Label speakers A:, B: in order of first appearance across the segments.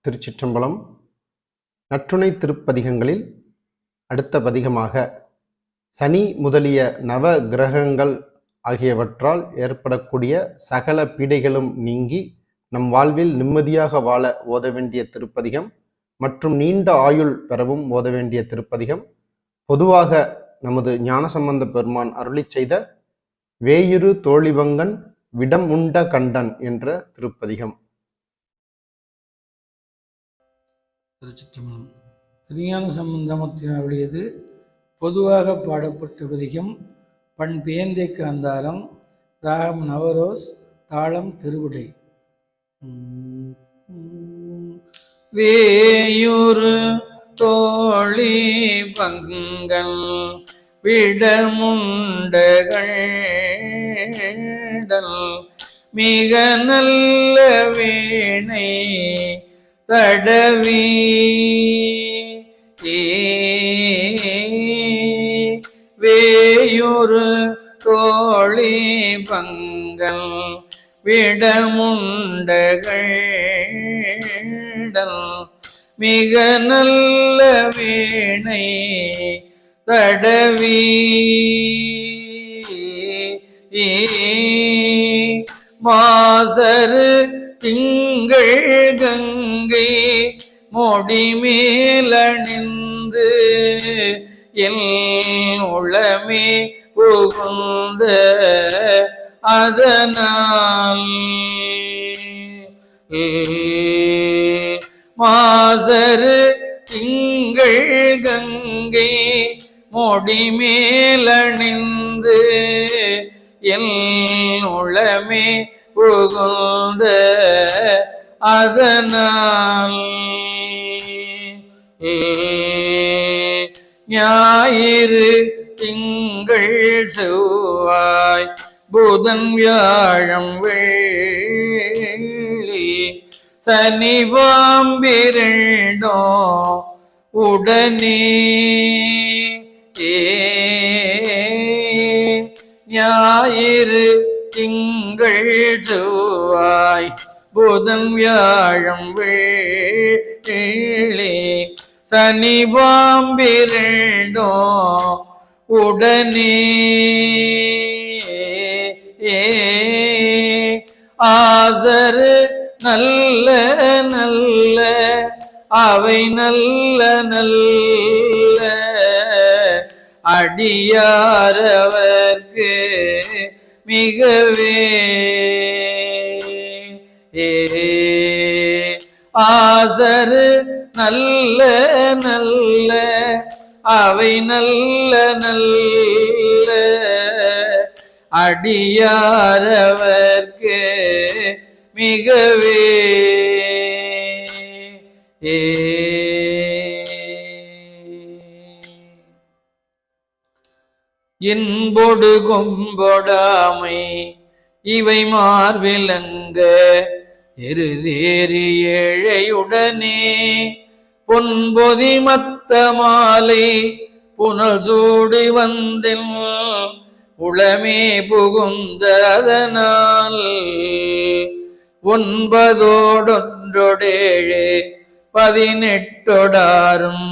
A: திருச்சிற்றம்பலம். நற்றுணை திருப்பதிகங்களில் அடுத்த பதிகமாக சனி முதலிய நவ கிரகங்கள் ஆகியவற்றால் ஏற்படக்கூடிய சகல பீடைகளும் நீங்கி நம் வாழ்வில் நிம்மதியாக வாழ ஓத வேண்டிய திருப்பதிகம் மற்றும் நீண்ட ஆயுள் பெறவும் ஓத வேண்டிய திருப்பதிகம். பொதுவாக நமது ஞானசம்பந்த பெருமான் அருளி செய்த வேயிரு தோழிவங்கன் விடம் உண்ட கண்டன் என்ற திருப்பதிகம்.
B: திருச்சிற்றம்பலம். திருஞான சம்பந்தமூர்த்தியினர் அருளியது பொதுவாக பாடப்பட்ட பதிகம். பண் பேந்தை காந்தாரம், ராகம் நவரோஸ், தாளம் திருவுடை. வேயுரு தோழி பங்கன் விடமுண்டகள் மிக நல்ல வீணை தடவி வேயுரு தோழி பங்கல் விடமுண்டகள் மிக நல்ல வீணை தடவி மாசரு திங்கள் கங்கை முடிமேலணிந்து என் உளமே புகுந்த அதனால் மாசரு திங்கள் கங்கை முடிமேலணிந்து என் உளமே புகுந்த அதனால் ஞாயிறு திங்கள் செவ்வாய் புதன் வியாழம் வெள்ளி சனி பாம்பிரண்டோ உடனே ஞாயிறு திங்கள் செவ்வாய் புதன் வியாழம் வெள்ளி சனி பாம்பிரண்டோ உடனே ஆசரு நல்ல நல்ல அவை நல்ல நல்ல அடியாரவர்க்கு மிகவே ஆசரு நல்ல நல்ல அவை நல்ல நல்ல அடியாரவர்க்கு மிகவே என்பொடு கொம்பொடாமை இவை மார்விலங்க எருதேறி ஏழையுடனே பொன்பொதி மத்த மாலை புனல் சூடி வந்தில் உளமே புகுந்த அதனால் 9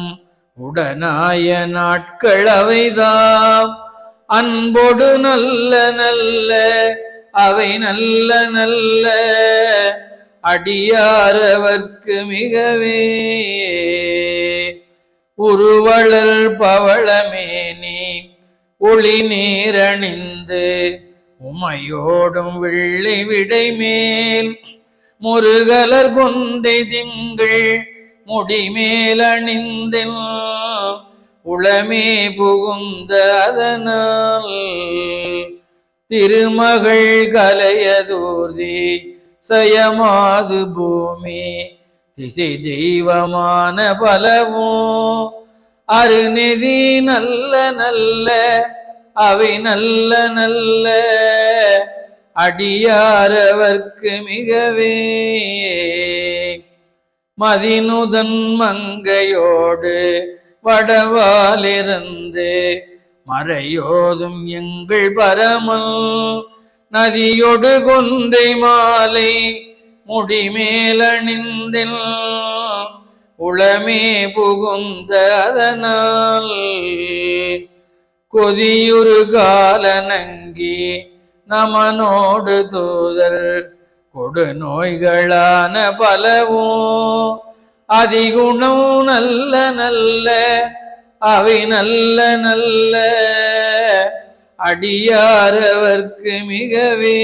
B: உடனாய நாட்கள் அவைதாம் அன்பொடு நல்ல நல்ல அவை நல்ல நல்ல அடியாரவர்க்கு மிகவே உருவளர் பவளமேனி ஒளி நீரணிந்து உமையோடும் வெள்ளி விடை மேல் முருகலர் கொண்டை திங்கள் முடிமேல் அணிந்தில் உளமே புகுந்த அதனால் திருமகள் கலையதூர்தி சயமாது பூமி திசை தெய்வமான பலவும் அருநிதி நல்ல நல்ல அவை நல்ல நல்ல அடியாரவர்க்கு மிகவே மதினுதன் மங்கையோடு வடவாலிருந்து மறையோதும் எங்கள் பரமல் நதியொடு கொன்றை மாலை முடிமேலணிந்தில் உளமே புகுந்த அதனால் கொதியுறு கால நங்கி நமனோடு தூதர் கொடு நோய்களான பலவும் அதிகுணம் நல்ல நல்ல அவை நல்ல நல்ல அடியாரவர்க்கு மிகவே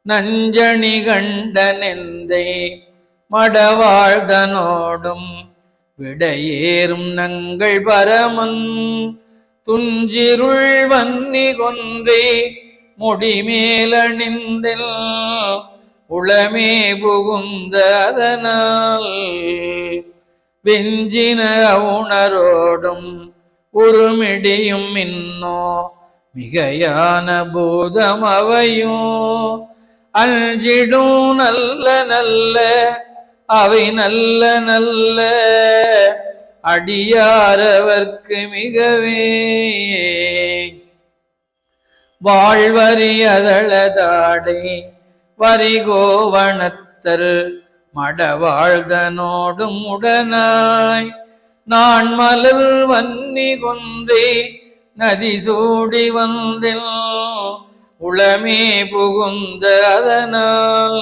B: நஞ்சணி கண்ட நெந்தை மடவாழ்தனோடும் விடையேறும் நங்கள் பரமன் துஞ்சிருள் வன்னி கொன்றே முடிமேலணிந்தில் உளமே புகுந்த அதனால் வெஞ்சின உணரோடும் உருமிடியும் இன்னோ மிகையான பூதம் அவையும் அஞ்சிடும் நல்ல நல்ல அவை நல்ல நல்ல அடியாரவர்க்கு மிகவே வாழ்வரியதளதாடை வரிகோவணத்தர் மடவாழ்தனோடும் உடனாய் நான் மலர் வன்னி கொன்றே நதி சூடி வந்தில் உளமே புகுந்த அதனால்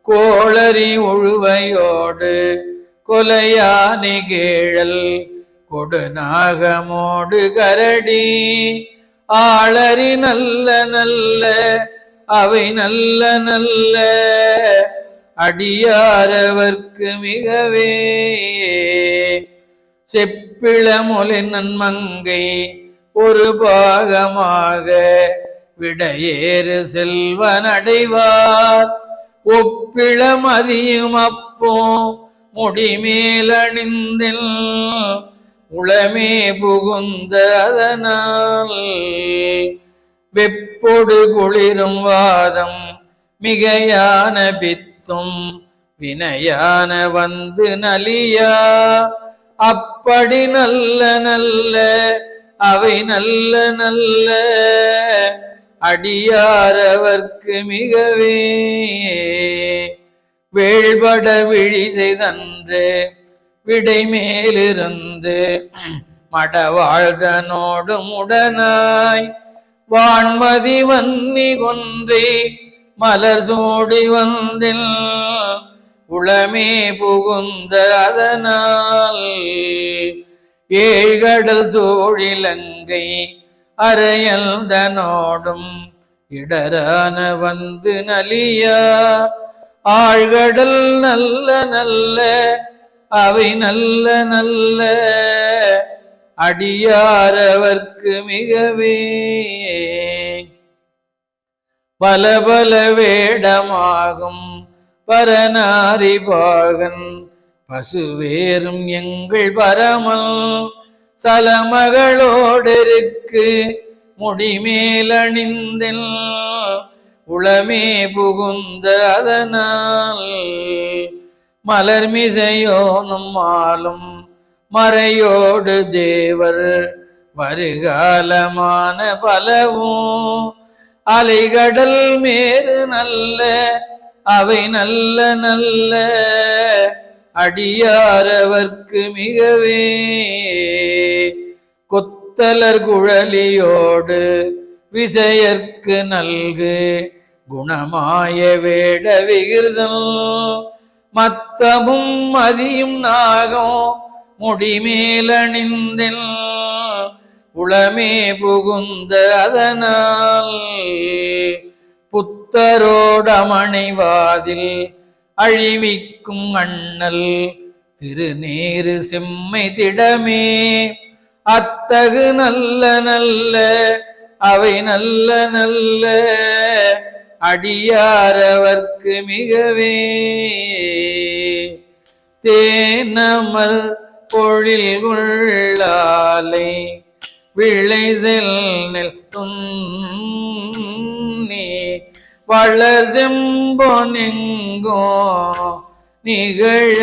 B: கோளறி உழுவையோடு கொலையானி கேழல் கொடுநாகமோடு கரடி ஆளறி நல்ல நல்ல அவை நல்ல நல்ல அடியாரவர்க்கு மிகவே செப்பிளமொழி நன்மங்கை ஒரு பாகமாக விடையேறு செல்வன் அடைவார் ஒப்பிளமதியும் அப்போ முடிமேலணிந்தில் உளமே புகுந்த அதனால் வெப்பொடு குளிரும் வாதம் மிகையான பித்தும் வினையான வந்து நலியா அப்படி நல்ல நல்ல அவை நல்ல நல்ல அடியாரவர்க்கு மிகவே வேள்பட விழி செய்தன்று விடை மேலிருந்து மடவாழ்தனோடும் உடனாய் வான்மதி வன்னி கொன்றே மலர் சூடி வந்தில் உளமே புகுந்த அதனால் ஏழ்கடல் சூழிலங்கை அரையல்தனோடும் இடரான வந்து நலியா ஆழ்கடல் நல்ல நல்ல அவை நல்ல நல்ல அடியாரவர்க்கு மிகவே பல பல வேடமாகும் பரநாரி பாகன் பசுவேறும் எங்கள் பரமல் சலமகளோடிருக்கு முடிமேலணிந்தில் உளமே புகுந்த அதனால் மலர்மிசையோனும் மாலும் மறையோடு தேவர் வருகாலமான பலவும் அலைகடல் மேறு நல்ல அவை நல்ல நல்ல அடியாரவர்க்கு மிகவே கொத்தலர் குழலியோடு விசையர்க்கு நல்கு குணமாய வேட விகிர்தம் மத்தமும் மதியும் நாகம் முடிமேலணிந்தில் உளமே புகுந்த அதனால் புத்தரோடமணைவாதில் அழிவிக்கும் அண்ணல் திருநீரு செம்மை திடமே அத்தகு நல்ல நல்ல அவை நல்ல நல்ல அடியாரவர்க்கு மிகவே தேனமர் பொழில் உள்ளாலை விளை செல் துன்னி வளர் செம்பொனெங்கோ நிகழ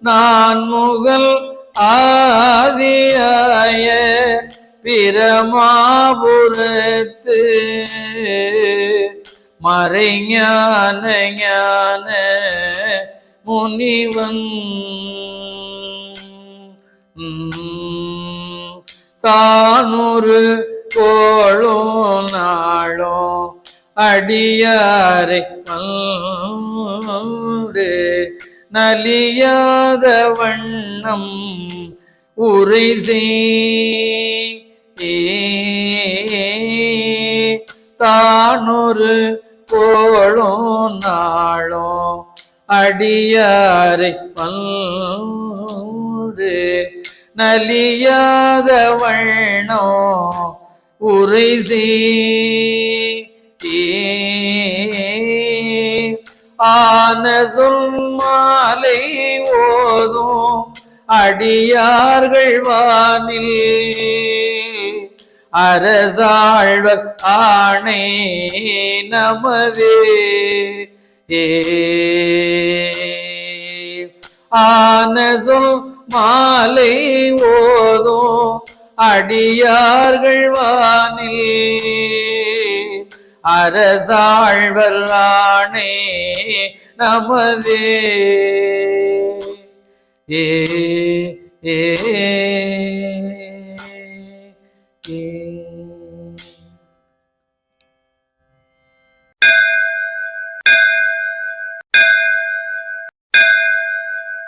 B: நான் முகல் ஆதியாய பிரமபுரத்தே பிரமாபுரத்து மறைஞான ஞான முனிவன் தானொரு கோளோ நாளோ அடியாரை நலியாத வண்ணம் உரை தானொரு கோளோ நாளோ அடியாரை நலியாத வண்ணோ உரை ஆன சொல் மாலை ஓதும் அடியார்கள் வானில் அரசாழ்வர் ஆணை நமதே ஆன சொல் மாலை ஓதும் அடியார்கள் வானில் அரசாழ்வர் ஆணை நமதே ஏ